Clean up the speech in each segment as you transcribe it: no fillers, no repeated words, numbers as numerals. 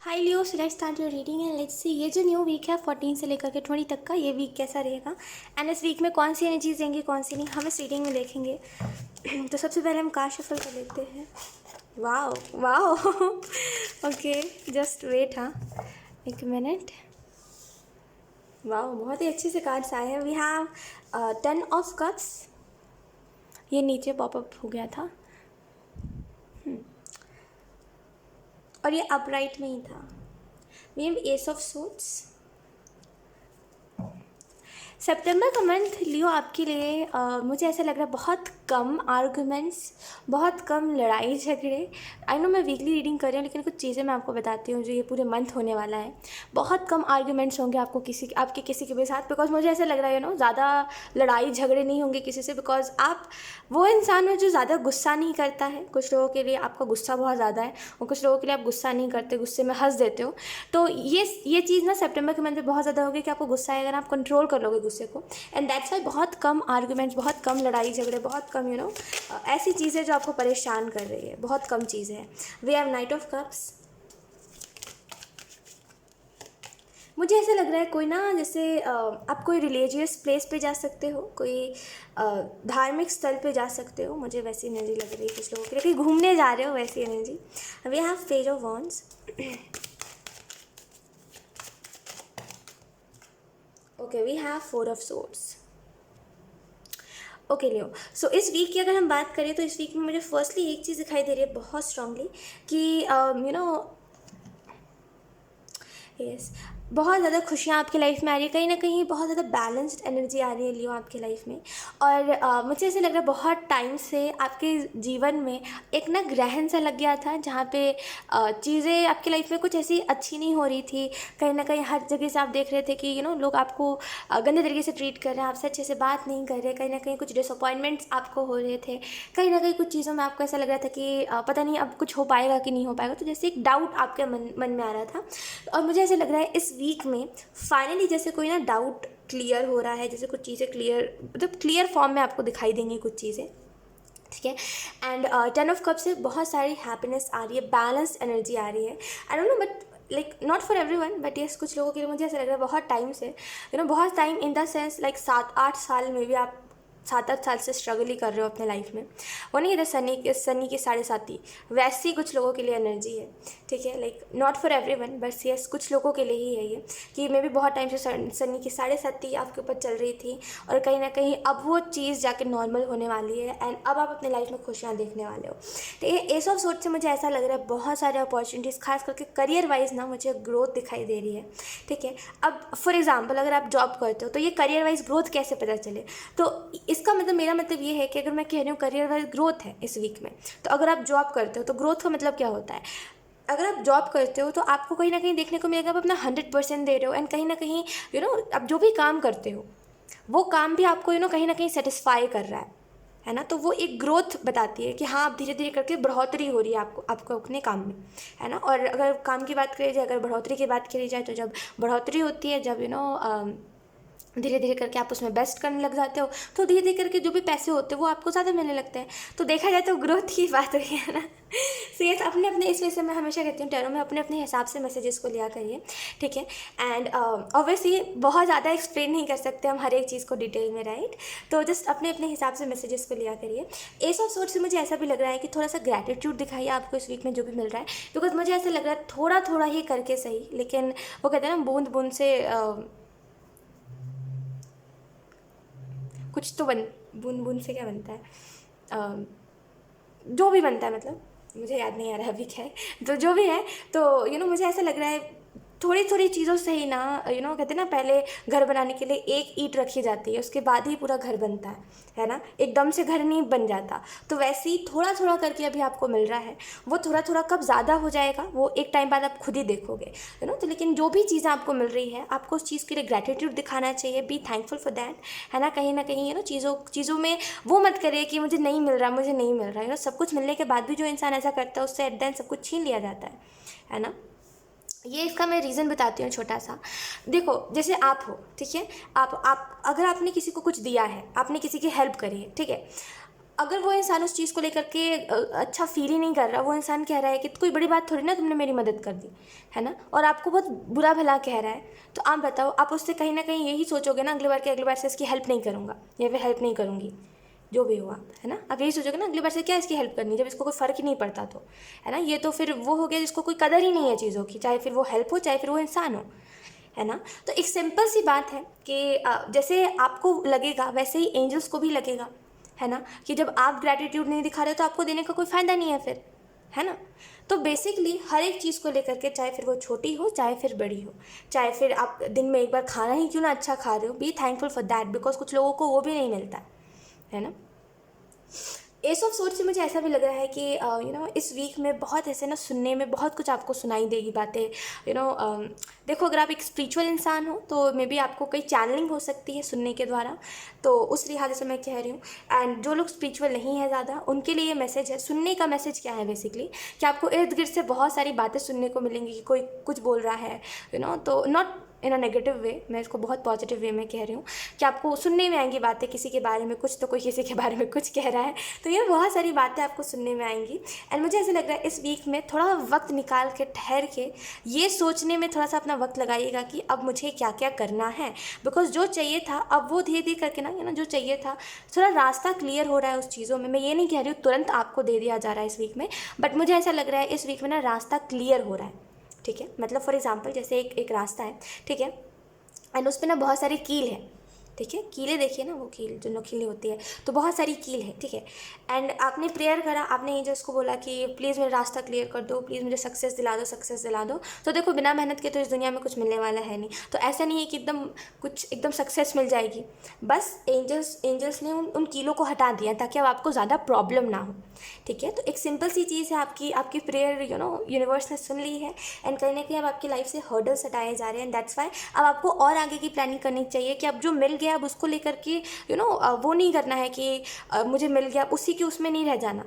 High Leo, so let's start your reading and let's see ये जो new week है 14 से लेकर के 20 तक का, ये वीक कैसा रहेगा एंड इस वीक में कौन सी एनर्जीज देंगी कौन सी नहीं, हम इस रीडिंग में देखेंगे। तो सबसे पहले हम कार्ड शफल कर लेते हैं। Wow wow okay, just wait. हाँ, एक मिनट। वाओ, बहुत ही अच्छे से कार्ड्स आए हैं। वी हैव 10 ऑफ कप्स, ये नीचे पॉपअप हो गया था और ये अपराइट में ही था। We have ace of suits. सितंबर का मंथ लियो आपके लिए मुझे ऐसा लग रहा है बहुत कम आर्गुमेंट्स, बहुत कम लड़ाई झगड़े। आई नो मैं वीकली रीडिंग कर रही हूँ, लेकिन कुछ चीज़ें मैं आपको बताती हूँ जो ये पूरे मंथ होने वाला है। बहुत कम आर्गुमेंट्स होंगे आपको आपके किसी के भी साथ, बिकॉज मुझे ऐसा लग रहा है ज़्यादा लड़ाई झगड़े नहीं होंगे किसी से, बिकॉज आप वो इंसान हो जो ज़्यादा गुस्सा नहीं करता है। कुछ लोगों के लिए आपका गुस्सा बहुत ज़्यादा है और कुछ लोगों के लिए आप गुस्सा नहीं करते, गुस्से में हंस देते हो। तो ये चीज़ ना सितंबर के मंथ में बहुत ज़्यादा होगी कि आपको गुस्सा आएगा ना, आप कंट्रोल कर लोगे गुस्से को। एंड दैट्स वाई बहुत कम आर्गुमेंट्स, बहुत कम लड़ाई झगड़े, बहुत कम ऐसी चीज़ें जो आपको परेशान कर रही है, बहुत कम चीज़ें हैं। We have knight of cups. मुझे ऐसा लग रहा है कोई ना, जैसे आप कोई रिलीजियस प्लेस पे जा सकते हो, कोई धार्मिक स्थल पे जा सकते हो, मुझे वैसी एनर्जी लग रही है। कुछ लोगों के लिए कहीं घूमने जा रहे हो, वैसी energy. We have page of wands. Okay, we have four of swords. Okay Leo, so इस वीक की अगर हम बात करें तो इस वीक में मुझे फर्स्टली एक चीज़ दिखाई दे रही है बहुत स्ट्रांगली कि यस, बहुत ज़्यादा खुशियाँ आपकी लाइफ में आ रही है, कहीं ना कहीं बहुत ज़्यादा बैलेंस्ड एनर्जी आ रही है लियो आपकी लाइफ में। और मुझे ऐसा लग रहा है बहुत टाइम से आपके जीवन में एक ना ग्रहण सा लग गया था, जहाँ पे चीज़ें आपकी लाइफ में कुछ ऐसी अच्छी नहीं हो रही थी। कहीं ना कहीं हर जगह से आप देख रहे थे कि लोग आपको गंदे तरीके से ट्रीट कर रहे हैं, आपसे अच्छे से बात नहीं कर रहे। कहीं ना कहीं कुछ डिसअपॉइंटमेंट्स आपको हो रहे थे, कहीं ना कहीं कुछ चीज़ों में आपको ऐसा लग रहा था कि पता नहीं अब कुछ हो पाएगा कि नहीं हो पाएगा। तो जैसे एक डाउट आपके मन में आ रहा था, और मुझे ऐसा लग रहा है इस वीक में फाइनली जैसे कोई ना डाउट क्लियर हो रहा है, जैसे कुछ चीज़ें क्लियर, मतलब क्लियर फॉर्म में आपको दिखाई देंगी कुछ चीज़ें, ठीक है। एंड 10 ऑफ कप से बहुत सारी हैप्पीनेस आ रही है, बैलेंस्ड एनर्जी आ रही है। I don't know but like not for every one, but yes कुछ लोगों के लिए मुझे ऐसा लग रहा है बहुत टाइम से बहुत time in the sense like 7-8 साल में भी आप 7-8 साल से स्ट्रगल ही कर रहे हो अपने लाइफ में। वो नहीं कहते सनी की 7.5, वैसी कुछ लोगों के लिए एनर्जी है, ठीक है। Like not for every one, but yes कुछ लोगों के लिए ही है ये, कि मैं भी बहुत टाइम से सनी की 7.5 आपके ऊपर चल रही थी, और कहीं ना कहीं अब वो चीज़ जाके नॉर्मल होने वाली है एंड अब आप अपने लाइफ में खुशियाँ देखने वाले हो। तो ये एस ऑफ सोर्ड से मुझे ऐसा लग रहा है बहुत सारे अपॉर्चुनिटीज़, खास करके करियर वाइज ना मुझे ग्रोथ दिखाई दे रही है, ठीक है। अब फॉर एग्जाम्पल अगर आप जॉब करते हो तो ये करियर वाइज ग्रोथ कैसे पता चले, तो इसका मतलब, मेरा मतलब ये है कि अगर मैं कह रही हूँ करियर वाइज ग्रोथ है इस वीक में, तो अगर आप जॉब करते हो तो ग्रोथ का मतलब क्या होता है। अगर आप जॉब करते हो तो आपको कहीं ना कहीं देखने को मिलेगा आप अपना 100% दे रहे हो, एंड कहीं ना कहीं आप जो भी काम करते हो वो काम भी आपको कहीं ना कहीं सेटिस्फाई कर रहा है ना। तो वो एक ग्रोथ बताती है कि हाँ, आप धीरे धीरे करके बढ़ोतरी हो रही है आपको अपने काम में, है ना। और अगर काम की बात करी जाए, अगर बढ़ोतरी की बात करी जाए, तो जब बढ़ोतरी होती है, जब धीरे धीरे करके आप उसमें बेस्ट करने लग जाते हो, तो धीरे धीरे करके जो भी पैसे होते हैं वो आपको ज़्यादा मिलने लगते हैं। तो देखा जाए तो ग्रोथ की बात हुई है ना। सो ये अपने अपने, इस वजह से मैं हमेशा कहती हूँ टैरो में अपने अपने हिसाब से मैसेजेस को लिया करिए, ठीक है। एंड ऑब्वियसली बहुत ज़्यादा एक्सप्लेन नहीं कर सकते हम हर एक चीज़ को डिटेल में, राइट। तो जस्ट अपने अपने हिसाब से मैसेजेस को लिया करिए। एस ऑफ सोर्ड से मुझे ऐसा भी लग रहा है कि थोड़ा सा ग्रैटिट्यूड दिखाइए आपको इस वीक में जो भी मिल रहा है, बिकॉज मुझे ऐसा लग रहा है थोड़ा थोड़ा ही करके सही, लेकिन वो कहते हैं ना बूंद बूंद से कुछ तो बूंद बूंद से क्या बनता है, जो भी बनता है, मतलब मुझे याद नहीं आ रहा अभी क्या है, तो जो भी है, तो मुझे ऐसा लग रहा है थोड़ी थोड़ी चीज़ों से ही ना, कहते हैं ना पहले घर बनाने के लिए एक ईंट रखी जाती है, उसके बाद ही पूरा घर बनता है ना। एकदम से घर नहीं बन जाता। तो वैसे ही थोड़ा थोड़ा करके अभी आपको मिल रहा है, वो थोड़ा थोड़ा कब ज़्यादा हो जाएगा वो एक टाइम बाद आप खुद ही देखोगे, तो लेकिन जो भी चीज़ें आपको मिल रही है आपको उस चीज़ के लिए ग्रैटिट्यूड दिखाना चाहिए, बी थैंकफुल फॉर दैट, है ना। कहीं चीज़ों में वो मत करिए कि मुझे नहीं मिल रहा, मुझे नहीं मिल रहा, सब कुछ मिलने के बाद भी जो इंसान ऐसा करता है उससे एट द एंड सब कुछ छीन लिया जाता है ना। ये इसका मैं रीज़न बताती हूँ छोटा सा। देखो, जैसे आप हो, ठीक है, आप अगर आपने किसी को कुछ दिया है, आपने किसी की हेल्प करी है, ठीक है, अगर वो इंसान उस चीज़ को लेकर के अच्छा फील ही नहीं कर रहा, वो इंसान कह रहा है कि कोई बड़ी बात थोड़ी ना, तुमने मेरी मदद कर दी, है ना, और आपको बहुत बुरा भला कह रहा है, तो आप बताओ, आप उससे कहीं ना कहीं यही सोचोगे ना अगली बार से इसकी हेल्प नहीं करूँगा या फिर हेल्प नहीं करूँगी, जो भी हुआ, है ना, आप यही सोचोगे ना अगली बार से क्या इसकी हेल्प करनी, जब इसको कोई फ़र्क ही नहीं पड़ता तो, है ना। ये तो फिर वो हो गया जिसको कोई कदर ही नहीं है चीज़ों की, चाहे फिर वो हेल्प हो चाहे फिर वो इंसान हो, है ना। तो एक सिंपल सी बात है कि जैसे आपको लगेगा वैसे ही एंजल्स को भी लगेगा, है ना, कि जब आप ग्रैटिट्यूड नहीं दिखा रहे हो तो आपको देने का कोई फ़ायदा नहीं है फिर, है ना। तो बेसिकली हर एक चीज़ को लेकर के, चाहे फिर वो छोटी हो चाहे फिर बड़ी हो, चाहे फिर आप दिन में एक बार खाना ही क्यों ना अच्छा खा रहे हो, be thankful for that, because कुछ लोगों को वो भी नहीं मिलता है ना। एस ऑफ सोर्स से मुझे ऐसा भी लग रहा है कि इस वीक में बहुत ऐसे ना सुनने में बहुत कुछ आपको सुनाई देगी बातें, देखो अगर आप एक स्पिरिचुअल इंसान हो तो मे बी आपको कई चैनलिंग हो सकती है सुनने के द्वारा, तो उस लिहाज से मैं कह रही हूँ। एंड जो लोग स्पिरिचुअल नहीं है ज़्यादा, उनके लिए ये मैसेज है, सुनने का मैसेज क्या है बेसिकली, कि आपको इर्द गिर्द से बहुत सारी बातें सुनने को मिलेंगी कि कोई कुछ बोल रहा है, तो not in a negative way, मैं इसको बहुत पॉजिटिव वे में कह रही हूँ, कि आपको सुनने में आएंगी बातें किसी के बारे में कुछ, तो कोई किसी के बारे में कुछ कह रहा है, तो ये बहुत सारी बातें आपको सुनने में आएंगी। एंड मुझे ऐसा लग रहा है इस वीक में थोड़ा वक्त निकाल के, ठहर के, ये सोचने में थोड़ा सा अपना वक्त लगाइएगा कि अब मुझे क्या क्या करना है, बिकॉज जो चाहिए था अब वो धीरे धीरे करके ना, जो चाहिए था थोड़ा रास्ता क्लियर हो रहा है उस चीज़ों में। मैं ये नहीं कह रही हूँ तुरंत आपको दे दिया जा रहा है इस वीक में, बट मुझे ऐसा लग रहा है इस वीक में ना रास्ता क्लियर हो रहा है, ठीक है। मतलब फॉर एग्जाम्पल जैसे एक रास्ता है, ठीक है, एंड उस पर ना बहुत सारी कील है, ठीक है, कीलें देखिए ना, वो कील जो नोकीली होती है, तो बहुत सारी कील है, ठीक है। एंड आपने प्रेयर करा, आपने एंजल्स को बोला कि प्लीज़ मेरा रास्ता क्लियर कर दो, प्लीज़ मुझे सक्सेस दिला दो, सक्सेस दिला दो। तो देखो बिना मेहनत के तो इस दुनिया में कुछ मिलने वाला है नहीं, तो ऐसा नहीं है कि एकदम सक्सेस मिल जाएगी, बस एंजल्स ने उन कीलों को हटा दिया ताकि अब आपको ज़्यादा प्रॉब्लम ना हो, ठीक है। तो एक सिंपल सी चीज़ है, आपकी प्रेयर यूनिवर्स ने सुन ली है, एंड कहीं ना कहीं अब आपकी लाइफ से हर्डल्स हटाए जा रहे हैं, एंड दैट्स वाई अब आपको और आगे की प्लानिंग करनी चाहिए कि अब जो मिल गया अब उसको लेकर के वो नहीं करना है कि मुझे मिल गया उसी के उसमें नहीं रह जाना,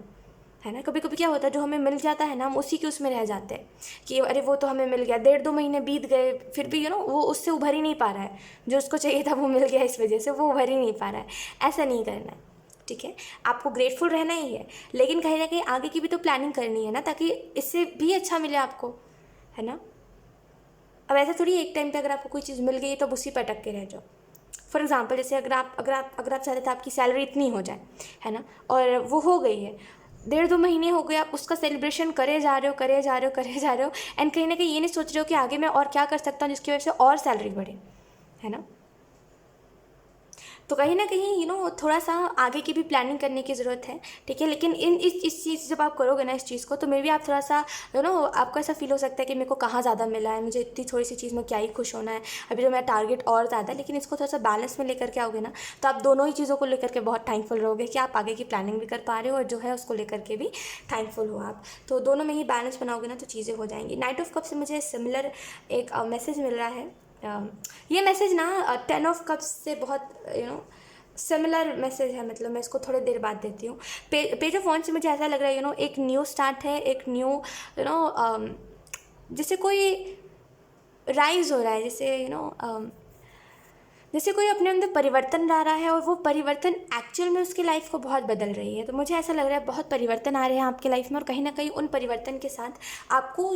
है ना। कभी कभी क्या होता है, जो हमें मिल जाता है ना, हम उसी के उसमें रह जाते हैं कि अरे वो तो हमें मिल गया, 1.5-2 महीने बीत गए, फिर भी वो उससे उभर ही नहीं पा रहा है, जो उसको चाहिए था वो मिल गया, इस वजह से वो उभर ही नहीं पा रहा है। ऐसा नहीं करना है, ठीक है। आपको ग्रेटफुल रहना ही है, लेकिन कहीं ना कहीं आगे की भी तो प्लानिंग करनी है ना, ताकि इससे भी अच्छा मिले आपको, है ना। अब ऐसा थोड़ी एक टाइम पे अगर आपको कोई चीज़ मिल गई तो उसी पर अटक के रह जाओ। फॉर एग्जाम्पल जैसे अगर आप चाहते थे आपकी सैलरी इतनी हो जाए, है ना, और वो हो गई है, 1.5-2 महीने हो गए, आप उसका सेलिब्रेशन करे जा रहे हो, एंड कहीं ना कहीं ये नहीं सोच रहे हो कि आगे मैं और क्या कर सकता हूँ जिसकी वजह से और सैलरी बढ़े, है ना। तो कहीं ना कहीं थोड़ा सा आगे की भी प्लानिंग करने की ज़रूरत है, ठीक है। लेकिन इस चीज़ जब आप करोगे ना इस चीज़ को, तो मे भी आप थोड़ा सा आपको ऐसा फील हो सकता है कि मेरे को कहाँ ज़्यादा मिला है, मुझे इतनी थोड़ी सी चीज़ में क्या ही खुश होना है, अभी जो मेरा टारगेट और ज़्यादा है। लेकिन इसको थोड़ा सा बैलेंस में लेकर के आओगे ना, तो आप दोनों ही चीज़ों को लेकर के बहुत थैंकफुल रहोगे कि आप आगे की प्लानिंग भी कर पा रहे हो और जो है उसको लेकर के भी थैंकफुल हो आप। तो दोनों में ही बैलेंस बनाओगे ना तो चीज़ें हो जाएंगी। नाइट ऑफ कप से मुझे सिमिलर एक मैसेज मिल रहा है। ये मैसेज ना 10 ऑफ कप्स से बहुत सिमिलर मैसेज है, मतलब मैं इसको थोड़ी देर बाद देती हूँ। पेज ऑफ वॉन्ड्स से मुझे ऐसा लग रहा है एक न्यू स्टार्ट है, एक न्यू जैसे कोई राइज हो रहा है, जैसे कोई अपने अंदर परिवर्तन ला रहा है और वो परिवर्तन एक्चुअल में उसकी लाइफ को बहुत बदल रही है। तो मुझे ऐसा लग रहा है बहुत परिवर्तन आ रहे हैं आपकी लाइफ में, और कहीं ना कहीं उन परिवर्तन के साथ आपको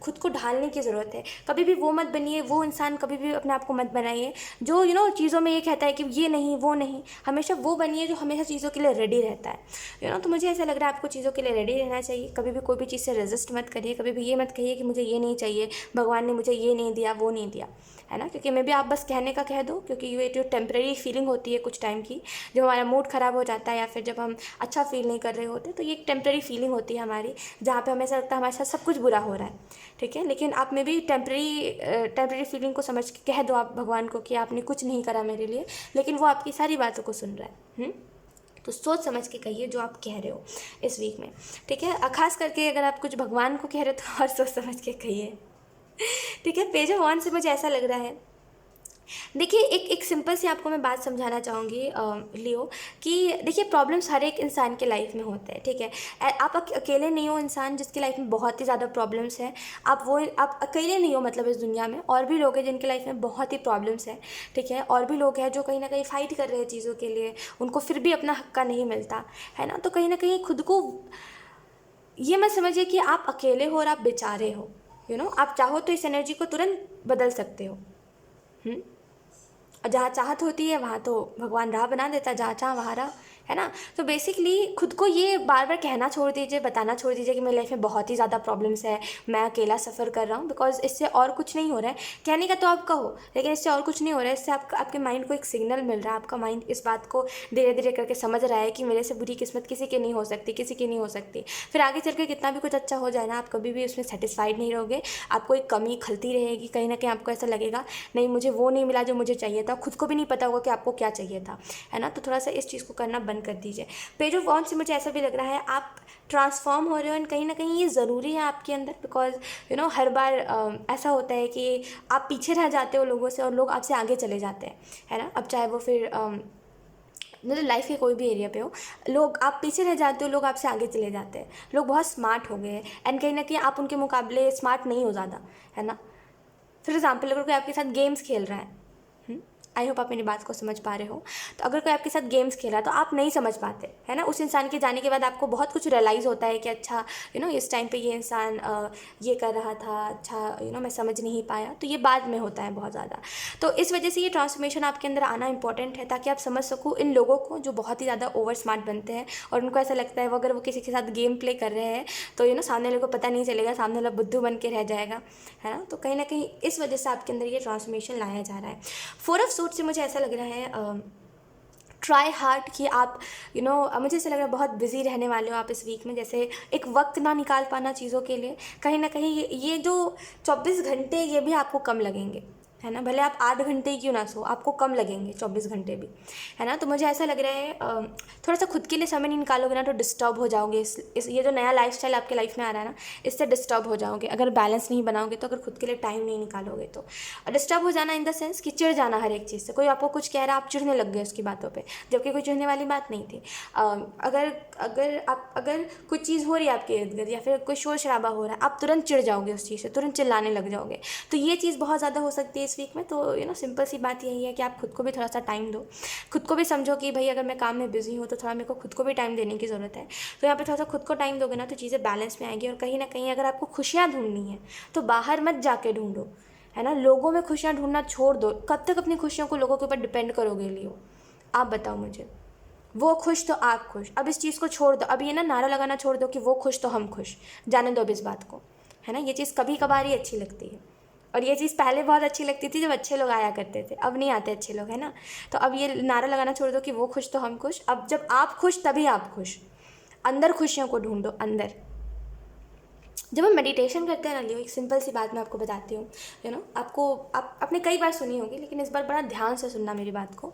खुद को ढालने की ज़रूरत है। कभी भी वो मत बनिए, वो इंसान कभी भी अपने आप को मत बनाइए जो चीज़ों में ये कहता है कि ये नहीं वो नहीं। हमेशा वो बनिए जो हमेशा चीज़ों के लिए रेडी रहता है। तो मुझे ऐसा लग रहा है आपको चीज़ों के लिए रेडी रहना चाहिए। कभी भी कोई भी चीज़ से रेजिस्ट मत करिए, कभी भी ये मत कहिए कि मुझे ये नहीं चाहिए, भगवान ने मुझे ये नहीं दिया वो नहीं दिया, है ना। क्योंकि मे भी आप बस कहने का कह दो, क्योंकि ये जो टेम्प्रेरी फीलिंग होती है कुछ टाइम की, जब हमारा मूड ख़राब हो जाता है या फिर जब हम अच्छा फील नहीं कर रहे होते, तो ये एक टेम्प्रेरी फीलिंग होती है हमारी, जहाँ पे हमें ऐसा लगता है हमारे साथ सब कुछ बुरा हो रहा है, ठीक है। लेकिन आप में भी टेम्प्रेरी फीलिंग को समझ के कह दो आप भगवान को कि आपने कुछ नहीं करा मेरे लिए, लेकिन वो आपकी सारी बातों को सुन रहा है। तो सोच समझ के कहिए जो आप कह रहे हो इस वीक में, ठीक है। खास करके अगर आप कुछ भगवान को कह रहे हो तो और सोच समझ के कहिए, ठीक है। पेज ऑफ वॉन्ड्स से मुझे ऐसा लग रहा है देखिए, एक सिंपल सी आपको मैं बात समझाना चाहूँगी लियो, कि देखिए प्रॉब्लम्स हर एक इंसान के लाइफ में होते हैं, ठीक है। आप अकेले नहीं हो इंसान जिसकी लाइफ में बहुत ही ज़्यादा प्रॉब्लम्स हैं। आप अकेले नहीं हो, मतलब इस दुनिया में और भी लोग हैं जिनकी लाइफ में बहुत ही प्रॉब्लम्स हैं, ठीक है। और भी लोग हैं जो कहीं ना कहीं फ़ाइट कर रहे हैं चीज़ों के लिए, उनको फिर भी अपना हक का नहीं मिलता, है ना। तो कहीं ना कहीं खुद को ये मत समझिए कि आप अकेले हो और आप बेचारे हो, आप चाहो तो इस एनर्जी को तुरंत बदल सकते हो। हम्म। और जहाँ चाहत होती है वहाँ तो भगवान राह बना देता है, जहाँ चाह वहाँ राह, है ना। तो बेसिकली खुद को ये बार बार कहना छोड़ दीजिए, बताना छोड़ दीजिए कि मेरी लाइफ में बहुत ही ज़्यादा प्रॉब्लम्स है, मैं अकेला सफ़र कर रहा हूँ, बिकॉज इससे और कुछ नहीं हो रहा है। कहने का तो आप कहो, लेकिन इससे और कुछ नहीं हो रहा है। इससे आपके माइंड को एक सिग्नल मिल रहा है, आपका माइंड इस बात को धीरे धीरे करके समझ रहा है कि मेरे से बुरी किस्मत किसी की नहीं हो सकती, किसी की नहीं हो सकती। फिर आगे चल के कितना भी कुछ अच्छा हो जाए ना, आप कभी भी उसमें सेटिस्फाइड नहीं रहोगे, आपको एक कमी खलती रहेगी, कहीं ना कहीं आपको ऐसा लगेगा नहीं मुझे वो नहीं मिला जो मुझे चाहिए था, खुद को भी नहीं पता होगा कि आपको क्या चाहिए था, है ना। तो थोड़ा सा इस चीज़ को करना बंद कर दीजिए। पेज ऑफ वॉन्ड्स से मुझे ऐसा भी लग रहा है आप ट्रांसफॉर्म हो रहे हो, एंड कहीं ना कहीं ये ज़रूरी है आपके अंदर, बिकॉज हर बार ऐसा होता है कि आप पीछे रह जाते हो लोगों से और लोग आपसे आगे चले जाते हैं, है ना। अब चाहे वो फिर मतलब लाइफ के कोई भी एरिया पे हो, लोग आप पीछे रह जाते हो, लोग आपसे आगे चले जाते हैं, लोग बहुत स्मार्ट हो गए हैं, एंड कहीं ना कहीं आप उनके मुकाबले स्मार्ट नहीं हो ज़्यादा, है ना। फॉर एग्जाम्पल अगर कोई आपके साथ गेम्स खेल रहा है, आई होप आप मेरी बात को समझ पा रहे हो। तो अगर कोई आपके साथ गेम्स खेल रहा है तो आप नहीं समझ पाते, है ना। उस इंसान के जाने के बाद आपको बहुत कुछ रियलाइज़ होता है कि अच्छा इस टाइम पे ये इंसान ये कर रहा था, अच्छा मैं समझ नहीं पाया। तो ये बाद में होता है बहुत ज़्यादा। तो इस वजह से ये ट्रांसफॉर्मेशन आपके अंदर आना इंपॉर्टेंट है, ताकि आप समझ सको इन लोगों को जो बहुत ही ज़्यादा ओवर स्मार्ट बनते हैं, और उनको ऐसा लगता है वो अगर वो किसी के साथ गेम प्ले कर रहे हैं तो सामने वाले को पता नहीं चलेगा, सामने वाला बुद्धू बन के रह जाएगा, है ना। तो कहीं ना कहीं इस वजह से आपके अंदर ये ट्रांसफॉर्मेशन लाया जा रहा है। 4 ऑफ सूट से मुझे ऐसा लग रहा है ट्राई हार्ड कि आप मुझे ऐसा लग रहा है बहुत बिजी रहने वाले हो आप इस वीक में, जैसे एक वक्त ना निकाल पाना चीज़ों के लिए। कहीं ना कहीं ये जो 24 घंटे ये भी आपको कम लगेंगे, है ना। भले आप 8 घंटे ही क्यों ना सो, आपको कम लगेंगे 24 घंटे भी, है ना। तो मुझे ऐसा लग रहा है थोड़ा सा खुद के लिए समय नहीं निकालोगे ना तो डिस्टर्ब हो जाओगे। इस ये जो नया लाइफस्टाइल आपके लाइफ में आ रहा है ना, इससे डिस्टर्ब हो जाओगे अगर बैलेंस नहीं बनाओगे तो, अगर खुद के लिए टाइम नहीं निकालोगे तो। डिस्टर्ब हो जाना इन द सेंस कि चिढ़ जाना हर एक चीज़ से, कोई आपको कुछ कह रहा है आप चिढ़ने लग गए उसकी बातों पे, जबकि कोई चिढ़ने वाली बात नहीं थी। अगर कोई चीज़ हो रही है आपके इर्द गिर्द या फिर कोई शोर शराबा हो रहा है, आप तुरंत चिढ़ जाओगे उस चीज़ से, तुरंत चिल्लाने लग जाओगे। तो ये चीज़ बहुत ज़्यादा हो सकती है इस वीक में। तो सिंपल सी बात यही है कि आप खुद को भी थोड़ा सा टाइम दो, खुद को भी समझो कि भाई अगर मैं काम में बिजी हूँ तो थोड़ा मेरे को खुद को भी टाइम देने की ज़रूरत है। तो यहाँ पे थोड़ा सा खुद को टाइम दोगे ना तो चीज़ें बैलेंस में आएंगी। और कहीं ना कहीं अगर आपको खुशियाँ ढूंढनी है तो बाहर मत जाके ढूंढो, है ना। लोगों में खुशियाँ ढूंढना छोड़ दो। कब तक अपनी खुशियों को लोगों के ऊपर डिपेंड करोगे लियो, आप बताओ मुझे। वो खुश तो आप खुश, अब इस चीज़ को छोड़ दो। अब ये ना नारा लगाना छोड़ दो कि वो खुश तो हम खुश, जाने दो अब इस बात को, है ना। ये चीज़ कभी कभार ही अच्छी लगती है, और ये चीज़ पहले बहुत अच्छी लगती थी जब अच्छे लोग आया करते थे, अब नहीं आते अच्छे लोग, है ना। तो अब ये नारा लगाना छोड़ दो कि वो खुश तो हम खुश। अब जब आप खुश तभी आप खुश, अंदर खुशियों को ढूंढो अंदर। जब हम मेडिटेशन करते हैं ना लियो, एक सिंपल सी बात मैं आपको बताती हूँ, आपको आपने कई बार सुनी होगी लेकिन इस बार बड़ा ध्यान से सुनना मेरी बात को।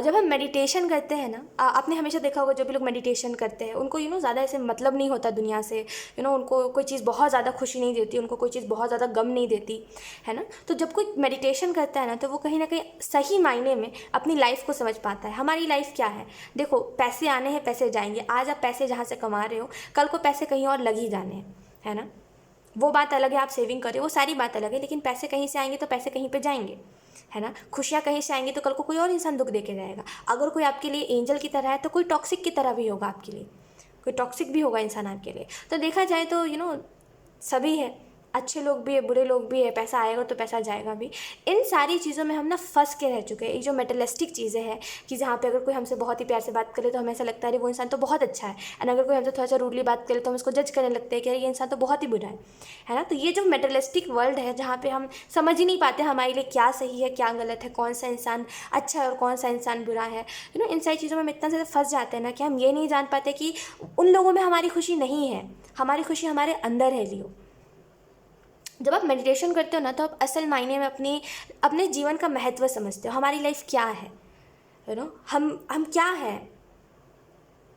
जब हम मेडिटेशन करते हैं ना, आपने हमेशा देखा होगा जो भी लोग मेडिटेशन करते हैं उनको ज़्यादा ऐसे मतलब नहीं होता दुनिया से, उनको कोई चीज़ बहुत ज़्यादा खुशी नहीं देती, उनको कोई चीज़ बहुत ज़्यादा गम नहीं देती, है ना। तो जब कोई मेडिटेशन करता है ना तो वो कहीं ना कहीं सही मायने में अपनी लाइफ को समझ पाता है। हमारी लाइफ क्या है, देखो पैसे आने हैं पैसे जाएंगे, आज आप पैसे जहाँ से कमा रहे हो कल को पैसे कहीं और लग ही जाने हैं, है ना। वो बात अलग है, आप सेविंग करें वो सारी बात अलग है, लेकिन पैसे कहीं से आएंगे तो पैसे कहीं पे जाएंगे, है ना। खुशियाँ कहीं से आएंगी तो कल को कोई और इंसान दुख दे के जाएगा। अगर कोई आपके लिए एंजल की तरह है तो कोई टॉक्सिक की तरह भी होगा आपके लिए, कोई टॉक्सिक भी होगा इंसान आपके लिए। तो देखा जाए तो सभी है, अच्छे लोग भी है बुरे लोग भी है, पैसा आएगा तो पैसा जाएगा भी। इन सारी चीज़ों में हम ना फंस के रह चुके हैं। ये जो मेटलिस्टिक चीज़ें हैं कि जहाँ पे अगर कोई हमसे बहुत ही प्यार से बात करे तो हमें ऐसा लगता है वो इंसान तो बहुत अच्छा है, एंड अगर कोई हमसे थोड़ा सा रूडली बात करे तो हम उसको जज करने लगते हैं कि ये इंसान तो बहुत ही बुरा है ना। तो ये जो मेटलिस्टिक वर्ल्ड है जहाँ पे हम समझ ही नहीं पाते हमारे लिए क्या सही है क्या गलत है, कौन सा इंसान अच्छा है और कौन सा इंसान बुरा है, इन सारी चीज़ों में हम इतना ज़्यादा फंस जाते हैं ना कि हम ये नहीं जान पाते कि उन लोगों में हमारी खुशी नहीं है, हमारी खुशी हमारे अंदर है लियो। जब आप मेडिटेशन करते हो ना तो आप असल मायने में अपने जीवन का महत्व समझते हो। हमारी लाइफ क्या है, हम क्या है।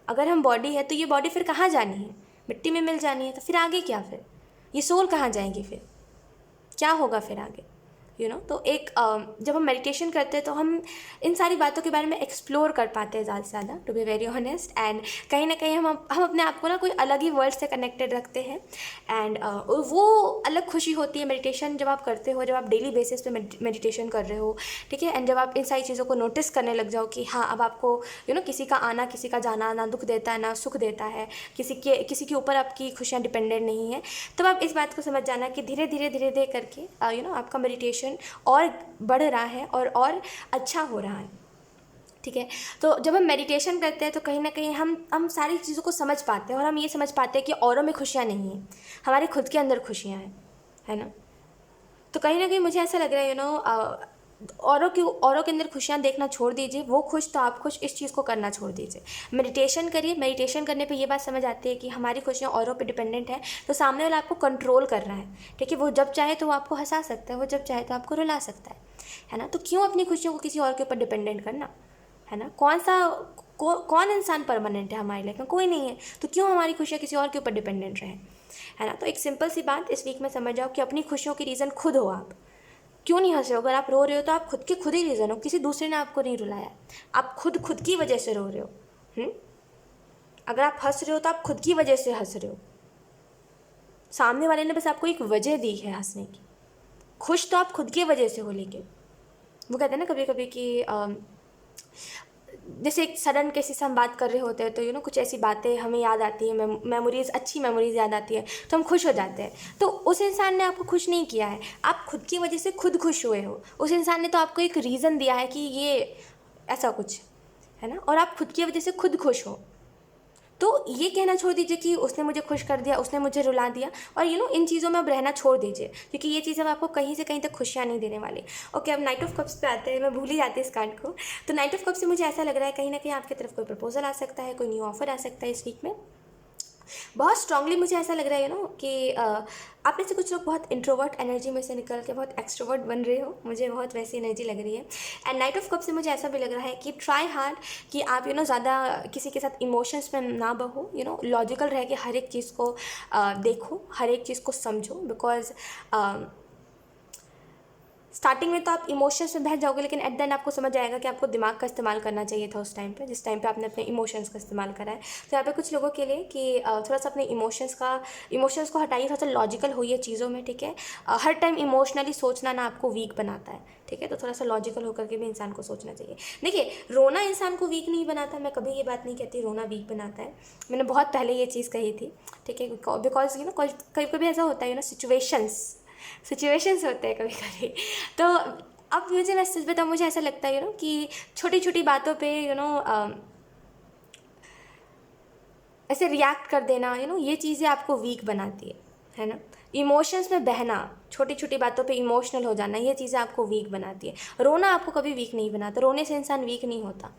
अगर हम बॉडी है तो ये बॉडी फिर कहाँ जानी है, मिट्टी में मिल जानी है। तो फिर आगे क्या, फिर ये सोल कहाँ जाएंगी, फिर क्या होगा फिर आगे। तो एक जब हम मेडिटेशन करते हैं तो हम इन सारी बातों के बारे में एक्सप्लोर कर पाते हैं ज़्यादा से ज़्यादा, to be very honest. And कहीं ना कहीं हम अपने आप को ना कोई अलग ही वर्ल्ड से कनेक्टेड रखते हैं। एंड वो अलग खुशी होती है मेडिटेशन जब आप करते हो, जब आप डेली बेसिस पे मेडिटेशन कर रहे हो, ठीक है। एंड जब आप इन सारी चीज़ों को नोटिस करने लग जाओ कि हाँ अब आपको किसी का आना किसी का जाना ना दुख देता है ना सुख देता है, किसी के ऊपर आपकी खुशियाँ डिपेंडेंट नहीं है, तब आप इस बात को समझ जाना कि धीरे धीरे करके आपका मेडिटेशन और बढ़ रहा है और अच्छा हो रहा है, ठीक है। तो जब हम मेडिटेशन करते हैं तो कहीं ना कहीं हम सारी चीज़ों को समझ पाते हैं और हम ये समझ पाते हैं कि औरों में खुशियाँ नहीं हैं, हमारे खुद के अंदर खुशियाँ हैं, है ना। तो कहीं ना कहीं मुझे ऐसा लग रहा है औरों के अंदर खुशियाँ देखना छोड़ दीजिए, वो खुश तो आप खुश, इस चीज़ को करना छोड़ दीजिए। मेडिटेशन करिए, मेडिटेशन करने पे ये बात समझ आती है कि हमारी खुशियाँ औरों पे डिपेंडेंट है, तो सामने वाला आपको कंट्रोल कर रहा है, ठीक है। वो जब चाहे तो वो आपको हंसा सकता है, वो जब चाहे तो आपको रुला सकता है ना। तो क्यों अपनी खुशियों को किसी और के ऊपर डिपेंडेंट करना, है ना। कौन इंसान परमानेंट है हमारी लाइफ में, कोई नहीं है, तो क्यों हमारी खुशियाँ किसी और के ऊपर डिपेंडेंट रहें, है ना। तो एक सिंपल सी बात इस वीक में समझ जाओ कि अपनी खुशियों की रीज़न खुद हो आप। क्यों नहीं हंस रहे हो? अगर आप रो रहे हो तो आप खुद ही रीज़न हो, किसी दूसरे ने आपको नहीं रुलाया, आप खुद की वजह से रो रहे हो। अगर आप हंस रहे हो तो आप खुद की वजह से हंस रहे हो, सामने वाले ने बस आपको एक वजह दी है हंसने की। खुश तो आप खुद की वजह से हो। लेकिन वो कहते हैं ना कभी कभी कि जैसे एक सडन किसी से हम बात कर रहे होते हैं तो कुछ ऐसी बातें हमें याद आती हैं, मेमोरीज, अच्छी मेमोरीज याद आती है, तो हम खुश हो जाते हैं। तो उस इंसान ने आपको खुश नहीं किया है, आप खुद की वजह से खुद खुश हुए हो। उस इंसान ने तो आपको एक रीज़न दिया है कि ये ऐसा कुछ है ना, और आप खुद की वजह से खुद खुश हो। तो ये कहना छोड़ दीजिए कि उसने मुझे खुश कर दिया, उसने मुझे रुला दिया, और इन चीज़ों में अब रहना छोड़ दीजिए, क्योंकि ये चीज़ अब आपको कहीं से कहीं तक खुशियाँ नहीं देने वाली। ओके, अब नाइट ऑफ कप्स पे आते हैं, मैं भूल ही जाती इस कार्ड को। तो नाइट ऑफ कप्स से मुझे ऐसा लग रहा है कहीं ना कहीं आपकी तरफ कोई प्रपोजल आ सकता है, कोई न्यू ऑफर आ सकता है इस वीक में। बहुत स्ट्रांगली मुझे ऐसा लग रहा है कि आप में से कुछ लोग बहुत इंट्रोवर्ट एनर्जी में से निकल के बहुत एक्सट्रोवर्ट बन रहे हो, मुझे बहुत वैसी एनर्जी लग रही है। एंड नाइट ऑफ कप से मुझे ऐसा भी लग रहा है कि ट्राई हार्ड कि आप ज़्यादा किसी के साथ इमोशंस में ना बहो, लॉजिकल रह के हर एक चीज़ को देखो, हर एक चीज़ को समझो। बिकॉज स्टार्टिंग में तो आप इमोशंस में बह जाओगे, लेकिन एट द एंड आपको समझ आएगा कि आपको दिमाग का इस्तेमाल करना चाहिए था उस टाइम पे, जिस टाइम पे आपने अपने इमोशंस का इस्तेमाल करा है। तो यहाँ पे कुछ लोगों के लिए कि थोड़ा सा अपने इमोशंस को हटाइए, थोड़ा सा लॉजिकल होइए चीज़ों में, ठीक है। हर टाइम इमोशनली सोचना ना आपको वीक बनाता है, ठीक है। तो थोड़ा सा लॉजिकल होकर के भी इंसान को सोचना चाहिए। देखिए, रोना इंसान को वीक नहीं बनाता, मैं कभी ये बात नहीं कहती रोना वीक बनाता है, मैंने बहुत पहले ये चीज़ कही थी, ठीक है। बिकॉज कभी कभी ऐसा होता है सिचुएशंस होते हैं कभी कभी। तो अब मैं सच बताऊँ, मुझे ऐसा लगता है कि छोटी छोटी बातों पे ऐसे रिएक्ट कर देना, ये चीज़ें आपको वीक बनाती है ना। इमोशंस में बहना, छोटी छोटी बातों पे इमोशनल हो जाना, ये चीज़ें आपको वीक बनाती है। रोना आपको कभी वीक नहीं बनाता, रोने से इंसान वीक नहीं होता।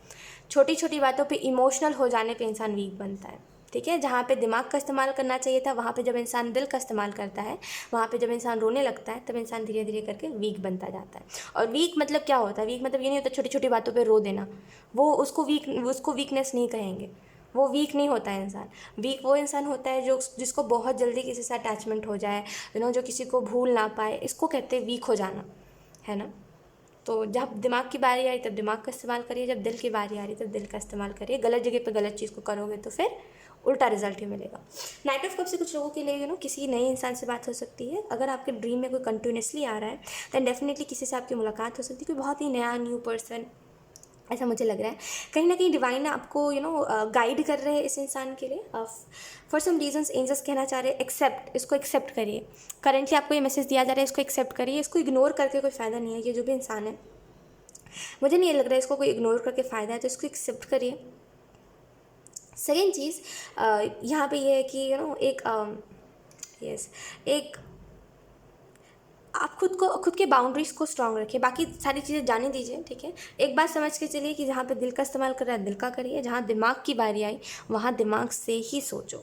छोटी छोटी बातों पे इमोशनल हो जाने पे इंसान वीक बनता है, ठीक है। जहाँ पे दिमाग का इस्तेमाल करना चाहिए था, वहाँ पे जब इंसान दिल का इस्तेमाल करता है, वहाँ पे जब इंसान रोने लगता है, तब इंसान धीरे धीरे करके वीक बनता जाता है। और वीक मतलब क्या होता है? वीक मतलब ये नहीं होता छोटी छोटी बातों पे रो देना, उसको वीकनेस नहीं कहेंगे, वो वीक नहीं होता है इंसान। वीक वो इंसान होता है जिसको बहुत जल्दी किसी से अटैचमेंट हो जाए, जो किसी को भूल ना पाए, इसको कहते हैं वीक हो जाना, है ना। तो जब दिमाग की बारी आई तब दिमाग का इस्तेमाल करिए, जब दिल की बारी आ रही तब दिल का इस्तेमाल करिए। गलत जगह पे गलत चीज़ को करोगे तो फिर उल्टा रिजल्ट ही मिलेगा। नाइट ऑफ कप से कुछ लोगों के लिए किसी नए इंसान से बात हो सकती है। अगर आपके ड्रीम में कोई कंटिन्यूसली आ रहा है दैन डेफिनेटली किसी से आपकी मुलाकात हो सकती है, कोई बहुत ही नया न्यू पर्सन, ऐसा मुझे लग रहा है। कहीं ना कहीं डिवाइन आपको गाइड कर रहे हैं इस इंसान के लिए। फॉर सम रीजंस एंजल्स कहना चाह रहे हैं इसको एक्सेप्ट करिए। करेंटली आपको ये मैसेज दिया जा रहा है, इसको एक्सेप्ट करिए, इसको इग्नोर करके कोई फ़ायदा नहीं है। ये जो भी इंसान है, मुझे नहीं लग रहा है इसको कोई इग्नोर करके फ़ायदा है, तो इसको एक्सेप्ट करिए। सेकेंड चीज़ यहाँ पे ये है कि एक आप खुद के बाउंड्रीज़ को स्ट्रांग रखिए, बाकी सारी चीज़ें जाने दीजिए, ठीक है। एक बात समझ के चलिए कि जहाँ पे दिल का इस्तेमाल कर रहा है दिल का करिए, जहाँ दिमाग की बारी आई वहाँ दिमाग से ही सोचो।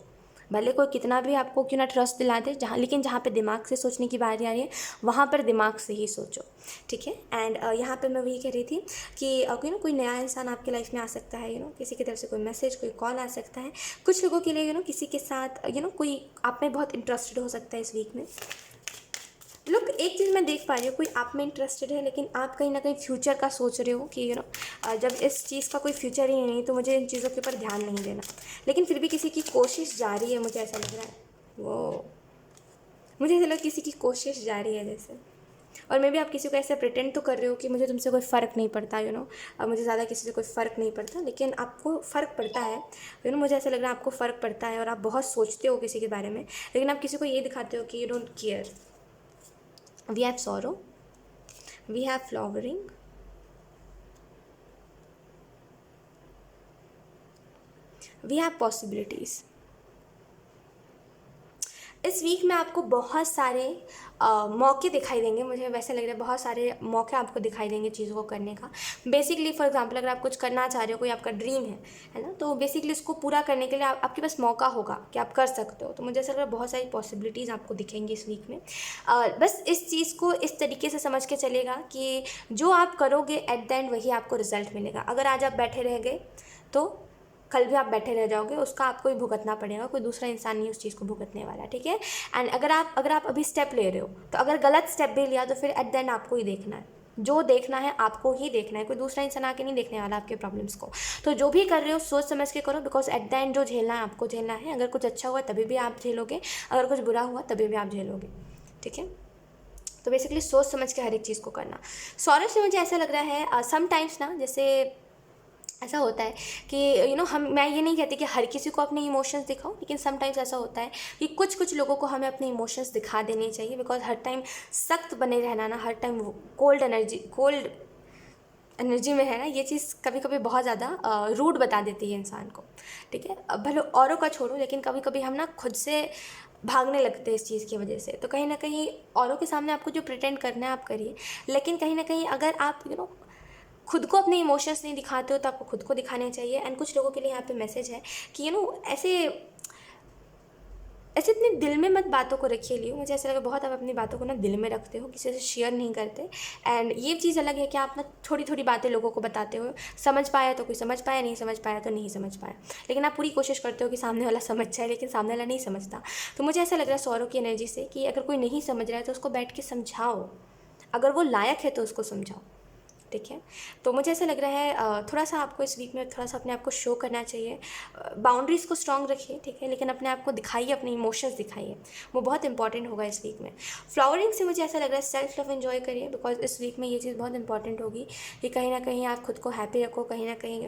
भले कोई कितना भी आपको क्यों ना ट्रस्ट दिला दे, लेकिन जहाँ पे दिमाग से सोचने की बारी आ रही है वहाँ पर दिमाग से ही सोचो, ठीक है। एंड यहाँ पे मैं वही कह रही थी कि कोई नया इंसान आपकी लाइफ में आ सकता है, किसी की तरफ से कोई मैसेज, कोई कॉल आ सकता है। कुछ लोगों के लिए किसी के साथ कोई आप में बहुत इंटरेस्टेड हो सकता है इस वीक में। लुक, एक चीज़ मैं देख पा रही हूँ, कोई आप में इंटरेस्टेड है लेकिन आप कहीं ना कहीं फ्यूचर का सोच रहे हो कि जब इस चीज़ का कोई फ्यूचर ही नहीं तो मुझे इन चीज़ों के ऊपर ध्यान नहीं देना, लेकिन फिर भी किसी की कोशिश जारी है, मुझे ऐसा लग रहा है। वो मुझे ऐसा लगा किसी की कोशिश जारी है जैसे, और मे भी आप किसी को ऐसे प्रिटेंड तो कर रहे हो कि मुझे तुमसे कोई फ़र्क नहीं पड़ता, अब मुझे ज़्यादा किसी से कोई फ़र्क नहीं पड़ता, लेकिन आपको फ़र्क पड़ता है। मुझे ऐसा लग रहा है आपको फ़र्क पड़ता है और आप बहुत सोचते हो किसी के बारे में, लेकिन आप किसी को ये दिखाते हो कि you don't care. We have sorrow, we have flowering, we have possibilities. इस वीक में आपको बहुत सारे मौके दिखाई देंगे, मुझे वैसे लग रहा है बहुत सारे मौके आपको दिखाई देंगे चीज़ों को करने का। बेसिकली फॉर एग्जांपल अगर आप कुछ करना चाह रहे हो, कोई आपका ड्रीम है ना, तो बेसिकली उसको पूरा करने के लिए आपके पास मौका होगा कि आप कर सकते हो। तो मुझे ऐसा लग रहा है बहुत सारी पॉसिबिलिटीज़ आपको दिखेंगी इस वीक में। बस इस चीज़ को इस तरीके से समझ के चलेगा कि जो आप करोगे एट द एंड वही आपको रिजल्ट मिलेगा। अगर आज आप बैठे रह गए तो कल भी आप बैठे रह जाओगे, उसका आपको ही भुगतना पड़ेगा, कोई दूसरा इंसान नहीं उस चीज़ को भुगतने वाला, ठीक है। एंड अगर आप अभी स्टेप ले रहे हो, तो अगर गलत स्टेप भी लिया तो फिर एट द एंड आपको ही देखना है, जो देखना है आपको ही देखना है, कोई दूसरा इंसान आके नहीं देखने वाला आपके प्रॉब्लम्स को। तो जो भी कर रहे हो सोच समझ के करो, बिकॉज एट द एंड जो झेलना है आपको झेलना है। अगर कुछ अच्छा हुआ तभी भी आप झेलोगे, अगर कुछ बुरा हुआ तभी भी आप झेलोगे, ठीक है। तो बेसिकली सोच समझ के हर एक चीज़ को करना। सौरभ से मुझे ऐसा लग रहा है समटाइम्स ना, जैसे ऐसा होता है कि मैं ये नहीं कहती कि हर किसी को अपने इमोशंस दिखाओ, लेकिन समटाइम्स ऐसा होता है कि कुछ कुछ लोगों को हमें अपने इमोशंस दिखा देने चाहिए, बिकॉज हर टाइम सख्त बने रहना ना, हर टाइम कोल्ड एनर्जी में है ना, ये चीज़ कभी कभी बहुत ज़्यादा रूड बता देती है इंसान को, ठीक है। अब भले औरों का छोड़ो, लेकिन कभी कभी हम ना खुद से भागने लगते हैं इस चीज़ की वजह से। तो कहीं ना कहीं औरों के सामने आपको जो प्रिटेंड करना है आप करिए, लेकिन कहीं ना कहीं अगर आप खुद को अपने इमोशंस नहीं दिखाते हो तो आपको खुद को दिखाने चाहिए। एंड कुछ लोगों के लिए यहाँ पे मैसेज है कि ऐसे इतने दिल में मत बातों को रखिए लियो। मुझे ऐसा लगा बहुत आप अपनी बातों को ना दिल में रखते हो, किसी से शेयर नहीं करते। एंड ये चीज़ अलग है कि आप ना थोड़ी थोड़ी बातें लोगों को बताते हो, समझ पाया तो कोई समझ पाया, नहीं समझ पाया तो नहीं समझ पाया, लेकिन आप पूरी कोशिश करते हो कि सामने वाला समझ जाए, लेकिन सामने वाला नहीं समझता। तो मुझे ऐसा लग रहा है सौरव की एनर्जी से कि अगर कोई नहीं समझ रहा है तो उसको बैठ के समझाओ, अगर वो लायक है तो उसको समझाओ, ठीक है। तो मुझे ऐसा लग रहा है थोड़ा सा आपको इस वीक में थोड़ा सा अपने आप को शो करना चाहिए, बाउंड्रीज़ को स्ट्रॉन्ग रखिए, ठीक है, लेकिन अपने आप को दिखाइए, अपने इमोशंस दिखाइए, वो बहुत इंपॉर्टेंट होगा इस वीक में। फ्लावरिंग से मुझे ऐसा लग रहा है सेल्फ लव एंजॉय करिए, बिकॉज इस वीक में ये चीज़ बहुत इंपॉर्टेंट होगी कि कहीं ना कहीं आप खुद को हैप्पी रखो, कहीं ना कहीं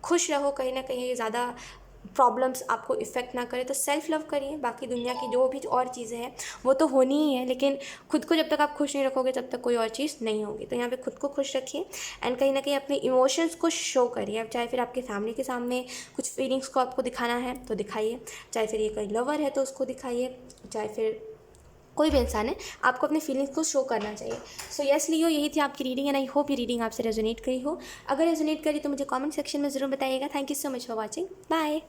खुश रहो, कहीं ना कहीं ज़्यादा प्रॉब्लम्स आपको इफ़ेक्ट ना करे। तो सेल्फ लव करिए, बाकी दुनिया की जो भी और चीज़ें हैं वो तो होनी ही है, लेकिन खुद को जब तक आप खुश नहीं रखोगे तब तक कोई और चीज़ नहीं होगी। तो यहाँ पे खुद को खुश रखिए एंड कहीं ना कहीं अपने इमोशंस को शो करिए। अब चाहे फिर आपके फैमिली के सामने कुछ फीलिंग्स को आपको दिखाना है तो दिखाइए, चाहे फिर ये कोई लवर है तो उसको दिखाइए, चाहे फिर कोई भी इंसान है, आपको अपनी फीलिंग्स को शो करना चाहिए। सो यस लियो, यही थी आपकी रीडिंग एंड आई होप ये रीडिंग आपसे रेजोनेट करी हो। अगर रेजोनेट करी तो मुझे कमेंट सेक्शन में ज़रूर बताइएगा। Thank you so much for watching, bye.